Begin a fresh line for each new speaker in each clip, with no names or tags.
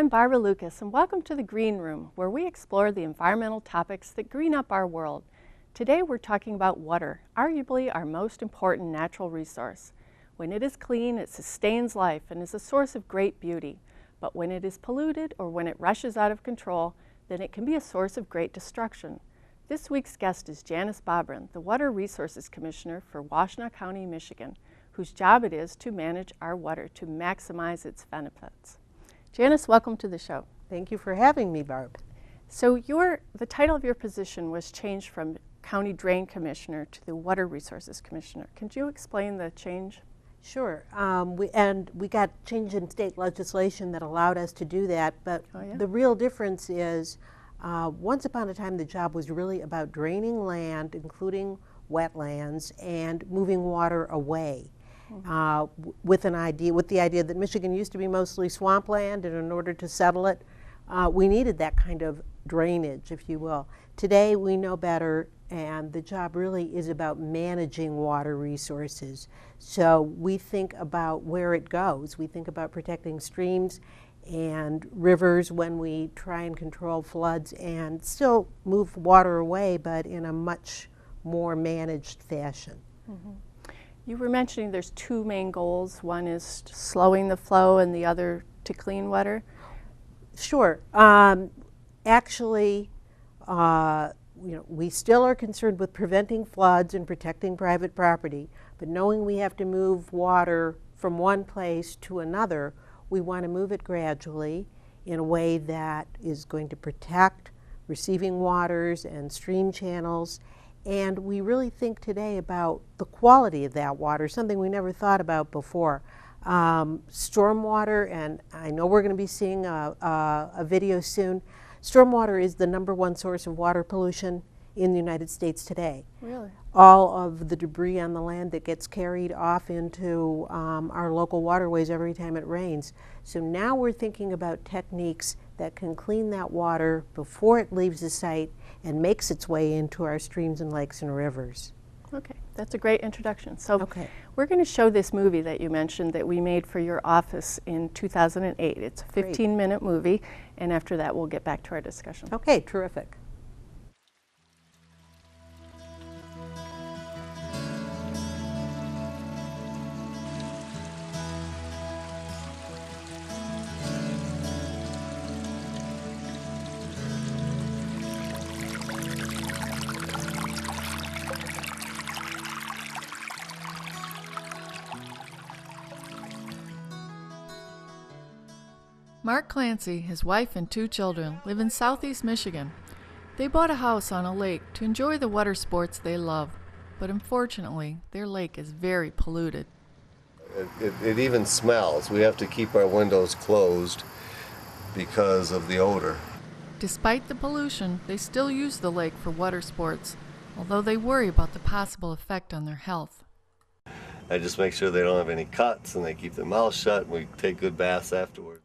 I'm Barbara Lucas, and welcome to the Green Room, where we explore the environmental topics that green up our world. Today we're talking about water, arguably our most important natural resource. When it is clean, it sustains life and is a source of great beauty. But when it is polluted or when it rushes out of control, then it can be a source of great destruction. This week's guest is Janis Bobrin, the Water Resources Commissioner for Washtenaw County, Michigan, whose job it is to manage our water to maximize its benefits. Janis, welcome to the show.
Thank you for having me, Barb.
So the title of your position was changed from County Drain Commissioner to the Water Resources Commissioner. Can you explain the change?
Sure. We got change in state legislation that allowed us to do that, but the real difference is once upon a time the job was really about draining land, including wetlands, and moving water away. With the idea that Michigan used to be mostly swampland, and in order to settle it, we needed that kind of drainage, if you will. Today we know better, and the job really is about managing water resources. So we think about where it goes. We think about protecting streams and rivers when we try and control floods and still move water away, but in a much more managed fashion.
Mm-hmm. You were mentioning there's two main goals. One is slowing the flow and the other to clean water.
Sure. Actually, we still are concerned with preventing floods and protecting private property, but knowing we have to move water from one place to another, we want to move it gradually in a way that is going to protect receiving waters and stream channels. And we really think today about the quality of that water, something we never thought about before. Stormwater, and I know we're going to be seeing a video soon. Stormwater is the #1 source of water pollution in the United States today.
Really?
All of the debris on the land that gets carried off into our local waterways every time it rains. So now we're thinking about techniques that can clean that water before it leaves the site and makes its way into our streams and lakes and rivers.
Okay, that's a great introduction. So we're going to show this movie that you mentioned that we made for your office in 2008. It's a 15-minute movie, and after that we'll get back to our discussion.
Okay, terrific.
Mark Clancy, his wife and 2 children, live in southeast Michigan. They bought a house on a lake to enjoy the water sports they love, but unfortunately, their lake is very polluted.
It even smells. We have to keep our windows closed because of the odor.
Despite the pollution, they still use the lake for water sports, although they worry about the possible effect on their health.
I just make sure they don't have any cuts and they keep their mouths shut, and we take good baths afterwards.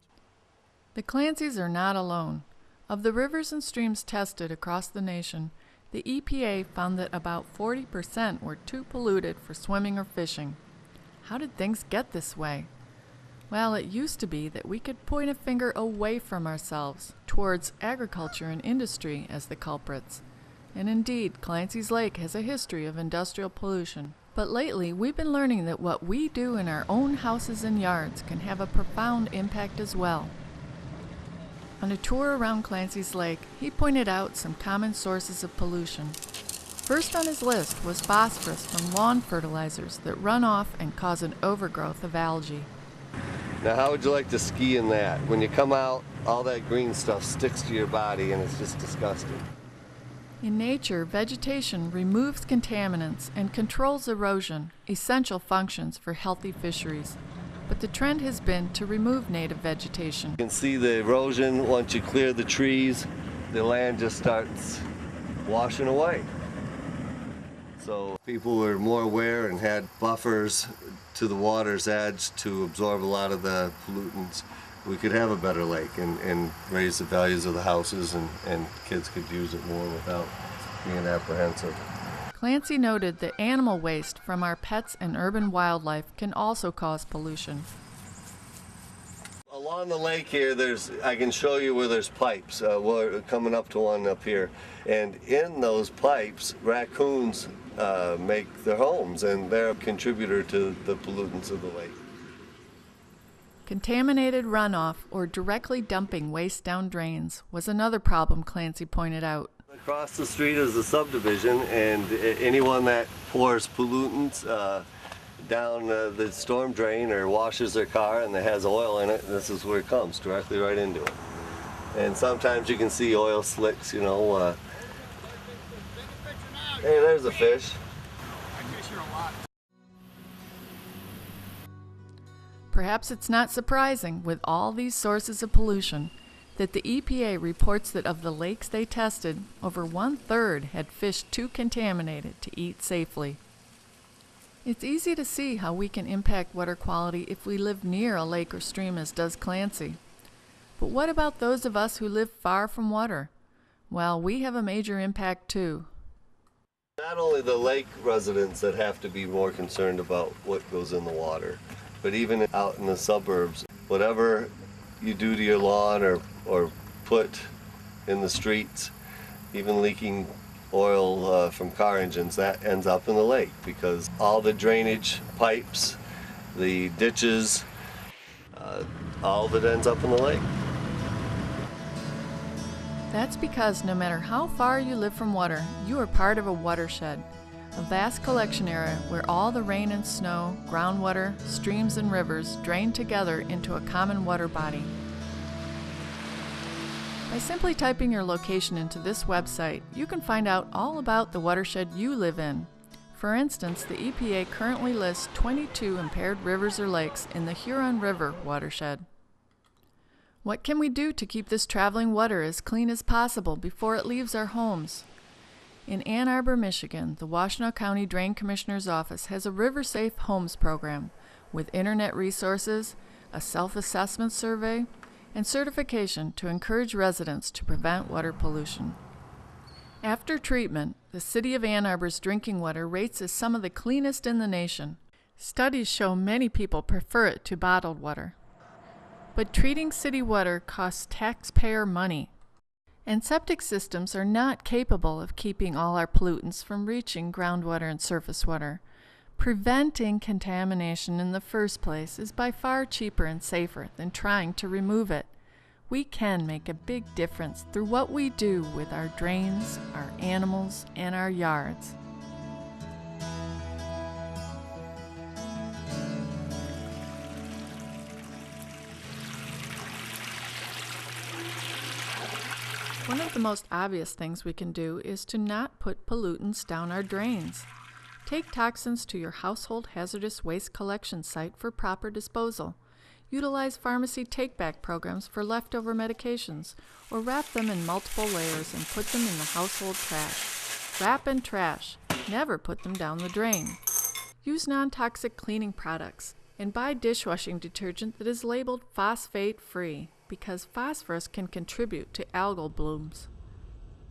The Clancys are not alone. Of the rivers and streams tested across the nation, the EPA found that about 40% were too polluted for swimming or fishing. How did things get this way? Well, it used to be that we could point a finger away from ourselves, towards agriculture and industry as the culprits. And indeed, Clancy's Lake has a history of industrial pollution. But lately, we've been learning that what we do in our own houses and yards can have a profound impact as well. On a tour around Clancy's Lake, he pointed out some common sources of pollution. First on his list was phosphorus from lawn fertilizers that run off and cause an overgrowth of algae.
Now, how would you like to ski in that? When you come out, all that green stuff sticks to your body and it's just disgusting.
In nature, vegetation removes contaminants and controls erosion, essential functions for healthy fisheries. But the trend has been to remove native vegetation.
You can see the erosion. Once you clear the trees, the land just starts washing away. So people were more aware and had buffers to the water's edge to absorb a lot of the pollutants. We could have a better lake and raise the values of the houses, and kids could use it more without being apprehensive.
Clancy noted that animal waste from our pets and urban wildlife can also cause pollution.
A lot On the lake here, I can show you where there's pipes. We're coming up to one up here. And in those pipes, raccoons make their homes, and they're a contributor to the pollutants of the lake.
Contaminated runoff or directly dumping waste down drains was another problem Clancy pointed out.
Across the street is a subdivision, and anyone that pours pollutants down the storm drain or washes their car and it has oil in it, this is where it comes, directly right into it. And sometimes you can see oil slicks, you know. Hey, there's a fish.
Perhaps it's not surprising, with all these sources of pollution, that the EPA reports that of the lakes they tested, over 1/3 had fish too contaminated to eat safely. It's easy to see how we can impact water quality if we live near a lake or stream, as does Clancy. But what about those of us who live far from water? Well, we have a major impact too.
Not only the lake residents that have to be more concerned about what goes in the water, but even out in the suburbs, whatever you do to your lawn or put in the streets, even leaking oil from car engines, that ends up in the lake because all the drainage pipes, the ditches, all of it ends up in the lake.
That's because no matter how far you live from water, you are part of a watershed, a vast collection area where all the rain and snow, groundwater, streams and rivers drain together into a common water body. By simply typing your location into this website, you can find out all about the watershed you live in. For instance, the EPA currently lists 22 impaired rivers or lakes in the Huron River watershed. What can we do to keep this traveling water as clean as possible before it leaves our homes? In Ann Arbor, Michigan, the Washtenaw County Drain Commissioner's Office has a River Safe Homes program with internet resources, a self-assessment survey, and certification to encourage residents to prevent water pollution. After treatment, the City of Ann Arbor's drinking water rates as some of the cleanest in the nation. Studies show many people prefer it to bottled water. But treating city water costs taxpayer money. And septic systems are not capable of keeping all our pollutants from reaching groundwater and surface water. Preventing contamination in the first place is by far cheaper and safer than trying to remove it. We can make a big difference through what we do with our drains, our animals, and our yards. One of the most obvious things we can do is to not put pollutants down our drains. Take toxins to your household hazardous waste collection site for proper disposal. Utilize pharmacy take-back programs for leftover medications, or wrap them in multiple layers and put them in the household trash. Wrap and trash. Never put them down the drain. Use non-toxic cleaning products, and buy dishwashing detergent that is labeled phosphate-free, because phosphorus can contribute to algal blooms.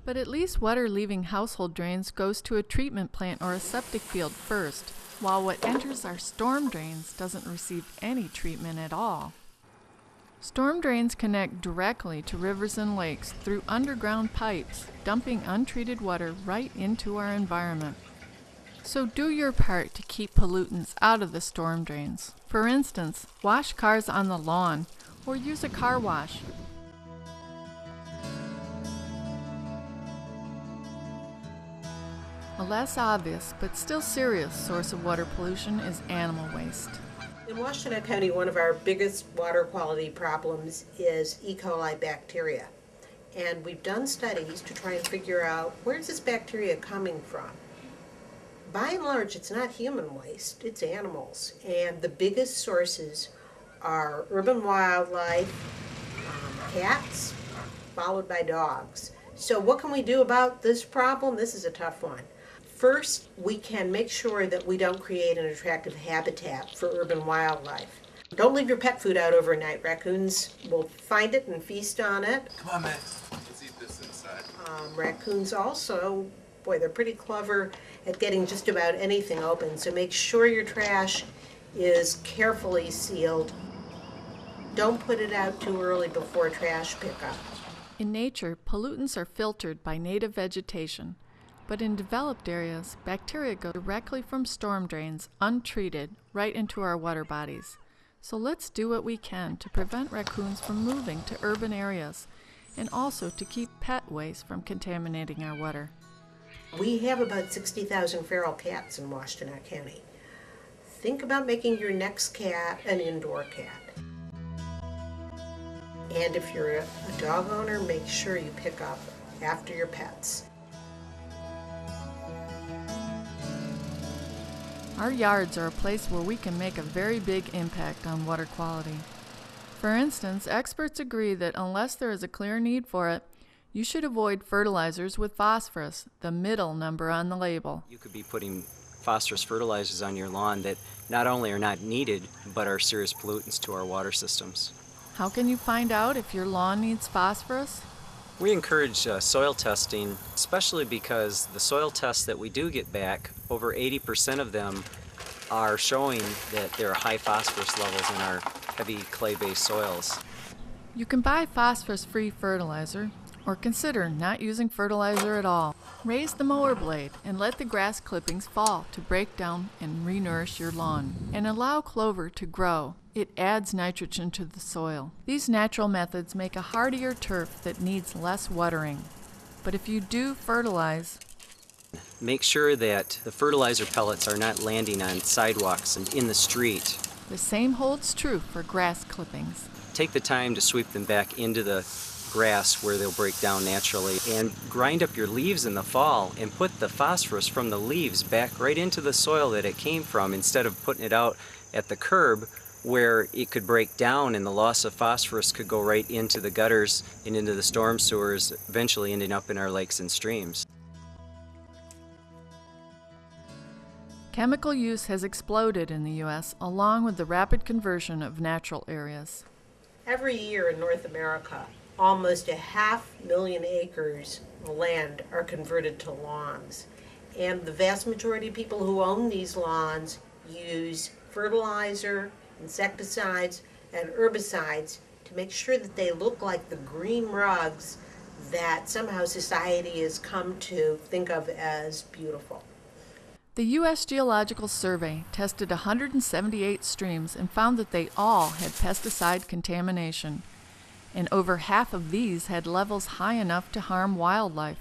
But at least water leaving household drains goes to a treatment plant or a septic field first, while what enters our storm drains doesn't receive any treatment at all. Storm drains connect directly to rivers and lakes through underground pipes, dumping untreated water right into our environment. So do your part to keep pollutants out of the storm drains. For instance, wash cars on the lawn, or use a car wash. A less obvious but still serious source of water pollution is animal waste.
In Washtenaw County, one of our biggest water quality problems is E. coli bacteria. And we've done studies to try and figure out where's this bacteria coming from. By and large, it's not human waste, it's animals. And the biggest sources are urban wildlife, cats, followed by dogs. So what can we do about this problem? This is a tough one. First, we can make sure that we don't create an attractive habitat for urban wildlife. Don't leave your pet food out overnight. Raccoons will find it and feast on it.
Come on, Max. Let's eat this inside.
Raccoons also, boy, they're pretty clever at getting just about anything open. So make sure your trash is carefully sealed. Don't put it out too early before trash pickup.
In nature, pollutants are filtered by native vegetation, but in developed areas, bacteria go directly from storm drains, untreated, right into our water bodies. So let's do what we can to prevent raccoons from moving to urban areas, and also to keep pet waste from contaminating our water.
We have about 60,000 feral cats in Washtenaw County. Think about making your next cat an indoor cat. And if you're a dog owner, make sure you pick up after your pets.
Our yards are a place where we can make a very big impact on water quality. For instance, experts agree that unless there is a clear need for it, you should avoid fertilizers with phosphorus, the middle number on the label.
You could be putting phosphorus fertilizers on your lawn that not only are not needed, but are serious pollutants to our water systems.
How can you find out if your lawn needs phosphorus?
We encourage soil testing, especially because the soil tests that we do get back, over 80% of them are showing that there are high phosphorus levels in our heavy clay-based soils.
You can buy phosphorus-free fertilizer, or consider not using fertilizer at all. Raise the mower blade and let the grass clippings fall to break down and re-nourish your lawn. And allow clover to grow. It adds nitrogen to the soil. These natural methods make a hardier turf that needs less watering. But if you do fertilize,
make sure that the fertilizer pellets are not landing on sidewalks and in the street.
The same holds true for grass clippings.
Take the time to sweep them back into the grass where they'll break down naturally, and grind up your leaves in the fall and put the phosphorus from the leaves back right into the soil that it came from, instead of putting it out at the curb where it could break down and the loss of phosphorus could go right into the gutters and into the storm sewers, eventually ending up in our lakes and streams.
Chemical use has exploded in the U.S. along with the rapid conversion of natural areas.
Every year in North America, almost 500,000 acres of land are converted to lawns. And the vast majority of people who own these lawns use fertilizer, insecticides, and herbicides to make sure that they look like the green rugs that somehow society has come to think of as beautiful.
The U.S. Geological Survey tested 178 streams and found that they all had pesticide contamination, and over half of these had levels high enough to harm wildlife.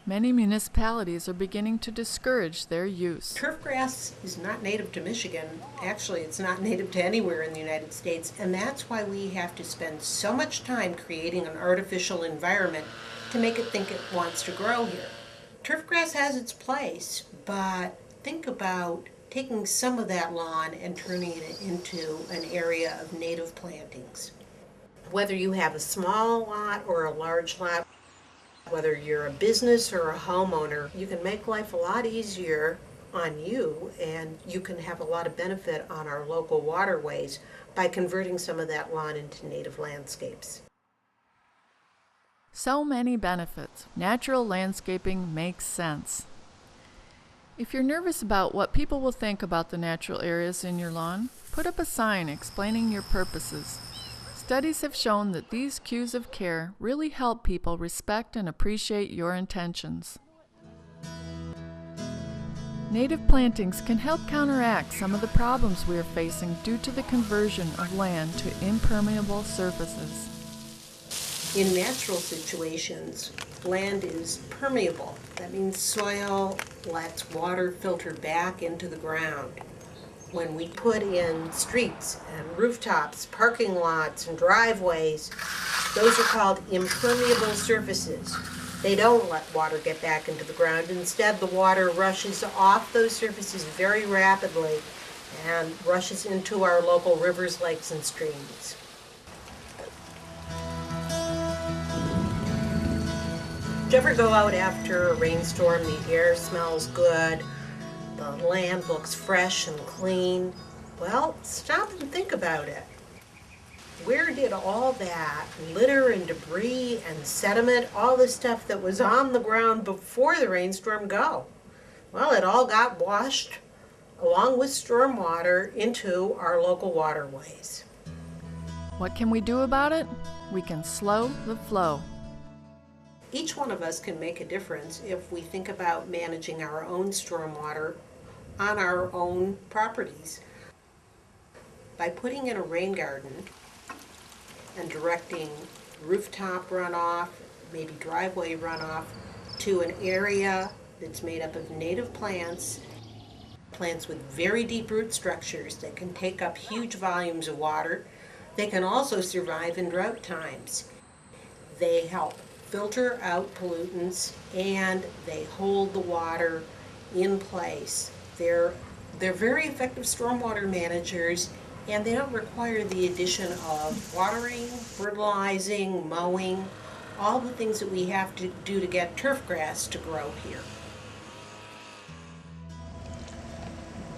Many municipalities are beginning to discourage their use.
Turfgrass is not native to Michigan. Actually, it's not native to anywhere in the United States, and that's why we have to spend so much time creating an artificial environment to make it think it wants to grow here. Turfgrass has its place, but think about taking some of that lawn and turning it into an area of native plantings. Whether you have a small lot or a large lot, whether you're a business or a homeowner, you can make life a lot easier on you, and you can have a lot of benefit on our local waterways by converting some of that lawn into native landscapes.
So many benefits. Natural landscaping makes sense. If you're nervous about what people will think about the natural areas in your lawn, put up a sign explaining your purposes. Studies have shown that these cues of care really help people respect and appreciate your intentions. Native plantings can help counteract some of the problems we are facing due to the conversion of land to impermeable surfaces.
In natural situations, land is permeable. That means soil lets water filter back into the ground. When we put in streets and rooftops, parking lots and driveways, those are called impermeable surfaces. They don't let water get back into the ground. Instead, the water rushes off those surfaces very rapidly and rushes into our local rivers, lakes, and streams. Do you ever go out after a rainstorm, the air smells good, the land looks fresh and clean? Well, stop and think about it. Where did all that litter and debris and sediment, all the stuff that was on the ground before the rainstorm go? Well, it all got washed along with storm water into our local waterways.
What can we do about it? We can slow the flow.
Each one of us can make a difference if we think about managing our own stormwater on our own properties. By putting in a rain garden and directing rooftop runoff, maybe driveway runoff, to an area that's made up of native plants with very deep root structures that can take up huge volumes of water. They can also survive in drought times. They help filter out pollutants and they hold the water in place. They're very effective stormwater managers, and they don't require the addition of watering, fertilizing, mowing, all the things that we have to do to get turf grass to grow here.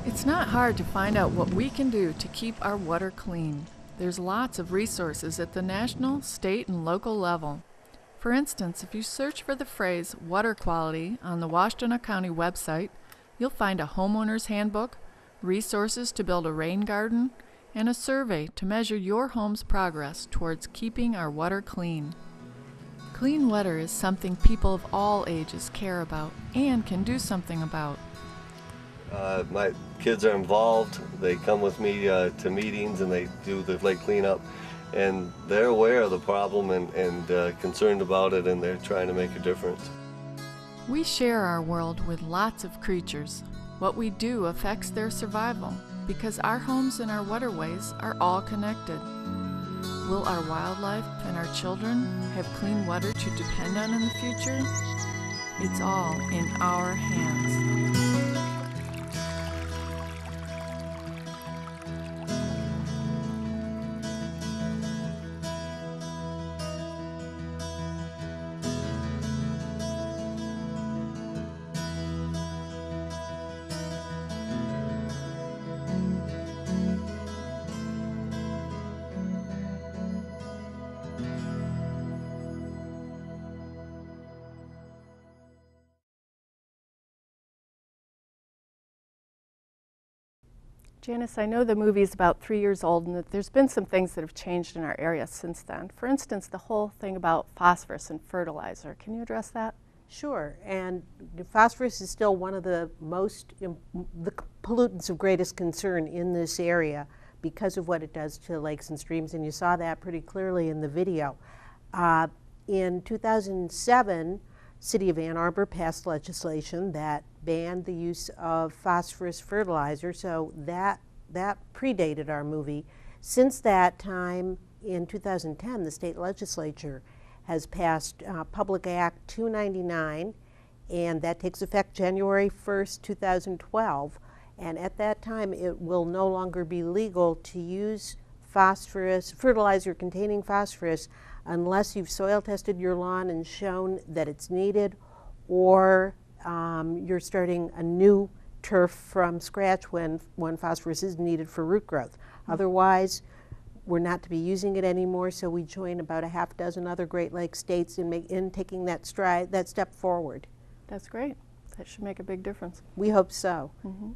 It's not hard to find out what we can do to keep our water clean. There's lots of resources at the national, state, and local level. For instance, if you search for the phrase water quality on the Washtenaw County website, you'll find a homeowner's handbook, resources to build a rain garden, and a survey to measure your home's progress towards keeping our water clean. Clean water is something people of all ages care about and can do something about.
My kids are involved. They come with me to meetings and they do the lake cleanup, and they're aware of the problem and concerned about it, and they're trying to make a difference.
We share our world with lots of creatures. What we do affects their survival because our homes and our waterways are all connected. Will our wildlife and our children have clean water to depend on in the future? It's all in our hands.
Janis, I know the movie's about 3 years old and that there's been some things that have changed in our area since then. For instance, the whole thing about phosphorus and fertilizer. Can you address that?
Sure, and phosphorus is still one of the pollutants of greatest concern in this area because of what it does to lakes and streams, and you saw that pretty clearly in the video. In 2007, City of Ann Arbor passed legislation that banned the use of phosphorus fertilizer, so that predated our movie. Since that time, in 2010, the state legislature has passed Public Act 299, and that takes effect January 1st, 2012. And at that time, it will no longer be legal to use fertilizer containing phosphorus unless you've soil tested your lawn and shown that it's needed, or you're starting a new turf from scratch when phosphorus is needed for root growth. Otherwise, we're not to be using it anymore, so we join about a half dozen other Great Lakes states in taking that step forward.
That's great. That should make a big difference.
We hope so.
Mm-hmm.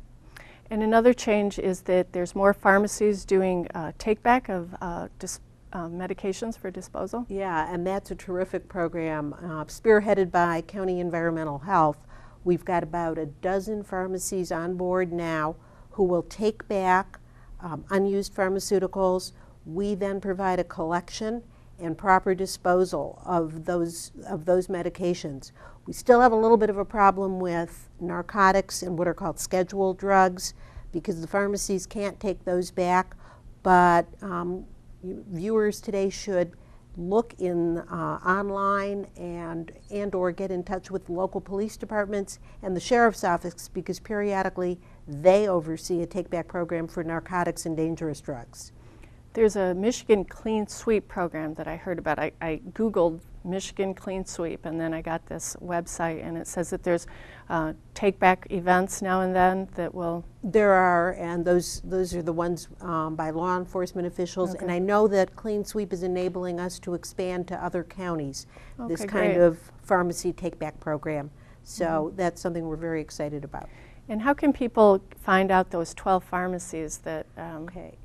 And another change is that there's more pharmacies doing take-back of medications for disposal.
Yeah, and that's a terrific program spearheaded by County Environmental Health. We've got about a dozen pharmacies on board now who will take back unused pharmaceuticals. We then provide a collection and proper disposal of those medications. We still have a little bit of a problem with narcotics and what are called scheduled drugs because the pharmacies can't take those back, but viewers today should look online and or get in touch with local police departments and the sheriff's office because periodically they oversee a take-back program for narcotics and dangerous drugs.
There's a Michigan Clean Sweep program that I heard about. I Googled Michigan Clean Sweep, and then I got this website, and it says that there's take-back events now and then that will...
There are, and those are the ones by law enforcement officials,
Okay.
and I know that Clean Sweep is enabling us to expand to other counties, this
Okay,
kind
great.
of pharmacy take-back program. So that's something we're very excited about.
And how can people find out those 12 pharmacies that...
Okay.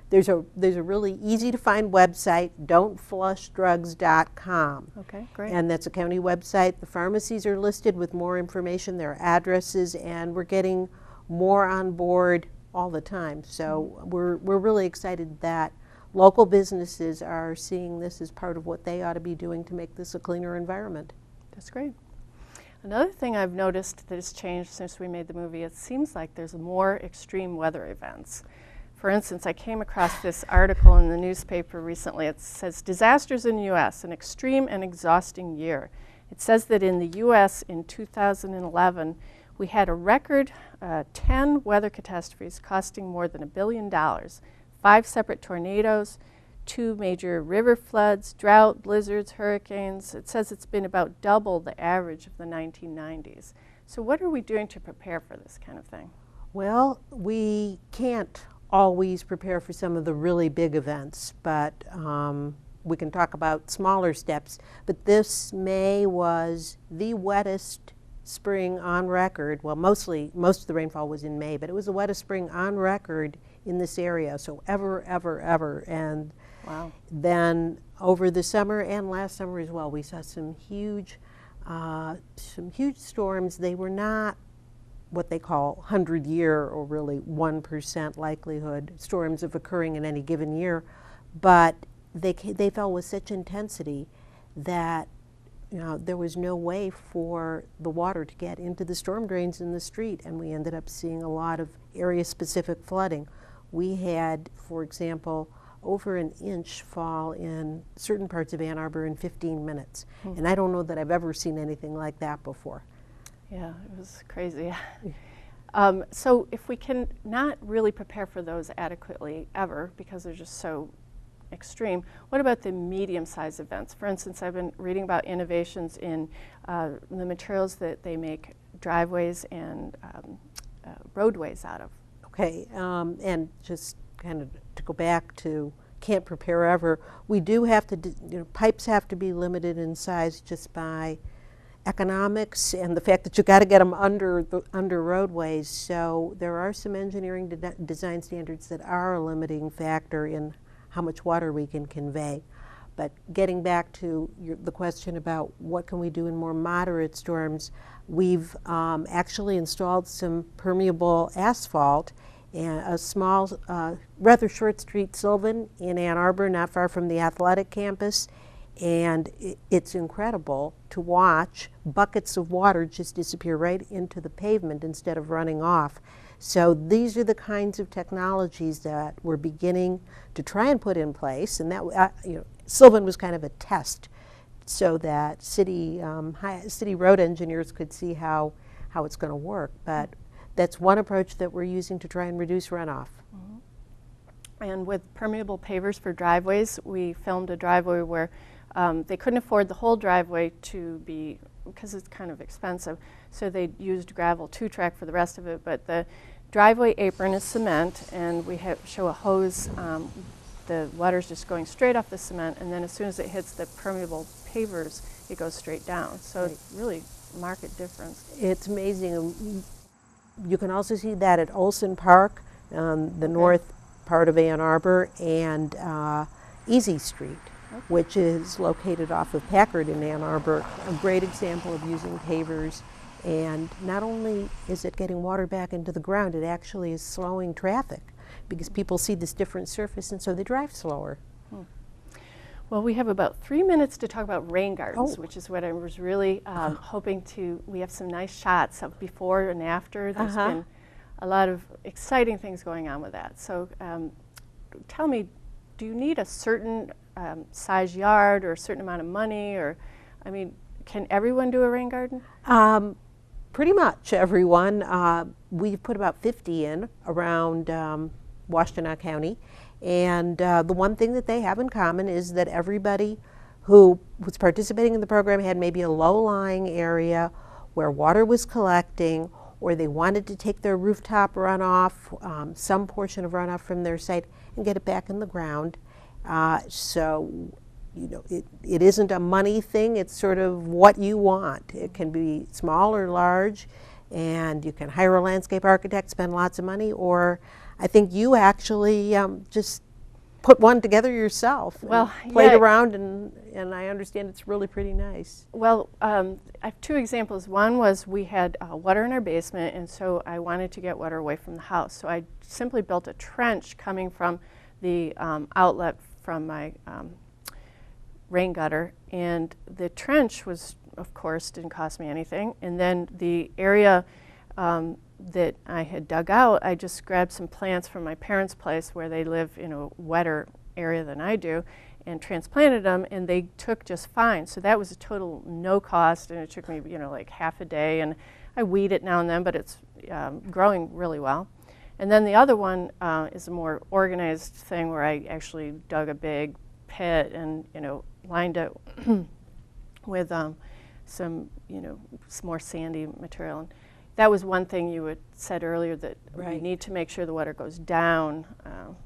there's a really easy to find website, don'tflushdrugs.com.
Okay, great.
And that's a county website. The pharmacies are listed with more information, their addresses, and we're getting more on board all the time. So we're really excited that local businesses are seeing this as part of what they ought to be doing to make this a cleaner environment.
That's great. Another thing I've noticed that has changed since we made the movie, it seems like there's more extreme weather events. For instance, I came across this article in the newspaper recently. It says, disasters in the U.S., an extreme and exhausting year. It says that in the U.S. in 2011, we had a record 10 weather catastrophes costing more than $1 billion, 5 separate tornadoes, 2 major river floods, drought, blizzards, hurricanes. It says it's been about double the average of the 1990s. So what are we doing to prepare for this kind of thing?
Well, we can't always prepare for some of the really big events, but we can talk about smaller steps. But this May was the wettest spring on record. Well, most of the rainfall was in May, but it was the wettest spring on record in this area, so ever. And
wow.
Then over the summer and last summer as well, we saw some huge storms. They were not what they call 100-year or really 1% likelihood storms of occurring in any given year, but they fell with such intensity that there was no way for the water to get into the storm drains in the street, and we ended up seeing a lot of area-specific flooding. We had, for example, over an inch fall in certain parts of Ann Arbor in 15 minutes. And I don't know that I've ever seen anything like that before.
Yeah, it was crazy. So if we can not really prepare for those adequately ever because they're just so extreme, what about the medium-sized events? For instance, I've been reading about innovations in the materials that they make driveways and roadways out of.
Okay, and just kind of to go back to can't prepare ever, we do have to, pipes have to be limited in size just by economics and the fact that you've got to get them under roadways. So there are some engineering design standards that are a limiting factor in how much water we can convey. But getting back to the question about what can we do in more moderate storms, we've actually installed some permeable asphalt and a small, rather short street, Sylvan, in Ann Arbor, not far from the athletic campus. And it's incredible to watch buckets of water just disappear right into the pavement instead of running off. So these are the kinds of technologies that we're beginning to try and put in place. And that, Sylvan was kind of a test so that city road engineers could see how it's going to work. But that's one approach that we're using to try and reduce runoff.
And with permeable pavers for driveways, we filmed a driveway where they couldn't afford the whole driveway to be, because it's kind of expensive, so they used gravel 2-track for the rest of it. But the driveway apron is cement, and we show a hose. The water's just going straight off the cement, and then as soon as it hits the permeable pavers, it goes straight down. So it's really a market difference.
It's amazing. You can also see that at Olson Park, the north part of Ann Arbor, and Easy Street, which is located off of Packard in Ann Arbor. A great example of using pavers. And not only is it getting water back into the ground, it actually is slowing traffic because people see this different surface and so they drive slower.
Well, we have about 3 minutes to talk about rain gardens, which is what I was really hoping to. We have some nice shots of before and after. There's been a lot of exciting things going on with that. So tell me, do you need a certain size yard or a certain amount of money? Or, I mean, can everyone do a rain garden?
Pretty much everyone. We've put about 50 in around Washtenaw County. And the one thing that they have in common is that everybody who was participating in the program had maybe a low-lying area where water was collecting, or they wanted to take their rooftop runoff, some portion of runoff from their site, and get it back in the ground. So, it isn't a money thing, it's sort of what you want. It can be small or large, and you can hire a landscape architect, spend lots of money, or I think you actually just put one together yourself.
Well,
played
yeah.
around, and I understand it's really pretty nice.
Well, I have two examples. One was we had water in our basement, and so I wanted to get water away from the house. So I simply built a trench coming from the outlet from my rain gutter, and the trench was, of course, didn't cost me anything. And then the area that I had dug out, I just grabbed some plants from my parents' place where they live in a wetter area than I do, and transplanted them, and they took just fine. So that was a total no cost, and it took me, like half a day, and I weed it now and then, but it's growing really well. And then the other one is a more organized thing where I actually dug a big pit and, lined it with some more sandy material. And that was one thing you had said earlier, that
Right.
you need to make sure the water goes down.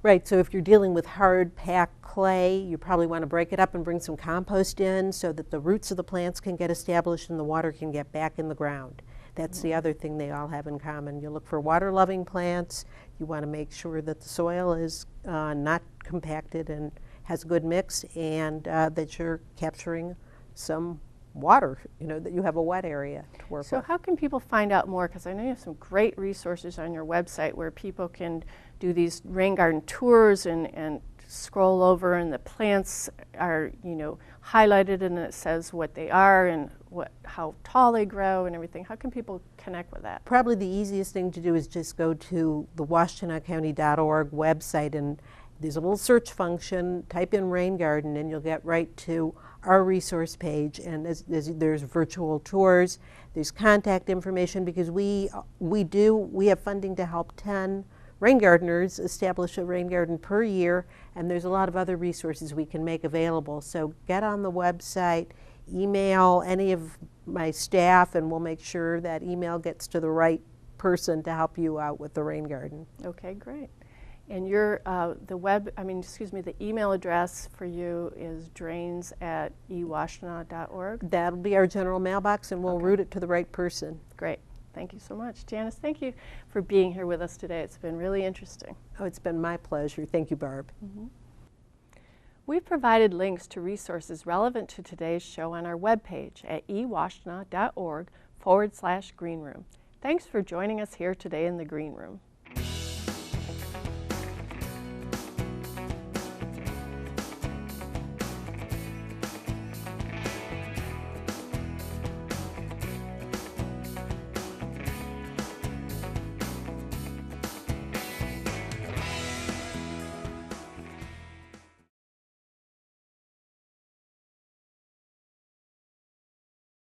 Right, so if you're dealing with hard packed clay, you probably want to break it up and bring some compost in so that the roots of the plants can get established and the water can get back in the ground. That's the other thing they all have in common. You look for water-loving plants. You want to make sure that the soil is not compacted and has a good mix, and that you're capturing some water, that you have a wet area to work
So
with.
how can people find out more? Because I know you have some great resources on your website where people can do these rain garden tours and scroll over, and the plants are, highlighted, and it says what they are and how tall they grow and everything. How can people connect with that?
Probably the easiest thing to do is just go to the WashtenaWcounty.org website, and there's a little search function, type in rain garden, and you'll get right to our resource page. And there's virtual tours, there's contact information, because we have funding to help 10 rain gardeners establish a rain garden per year, and there's a lot of other resources we can make available. So get on the website, email any of my staff, and we'll make sure that email gets to the right person to help you out with the rain garden.
Okay, great. And your the email address for you is drains@ewashtenaw.org.
That'll be our general mailbox, and we'll route it to the right person.
Great. Thank you so much. Janice, thank you for being here with us today. It's been really interesting.
Oh, it's been my pleasure. Thank you, Barb.
We've provided links to resources relevant to today's show on our webpage at ewashtenaw.org/greenroom. Thanks for joining us here today in the Green Room.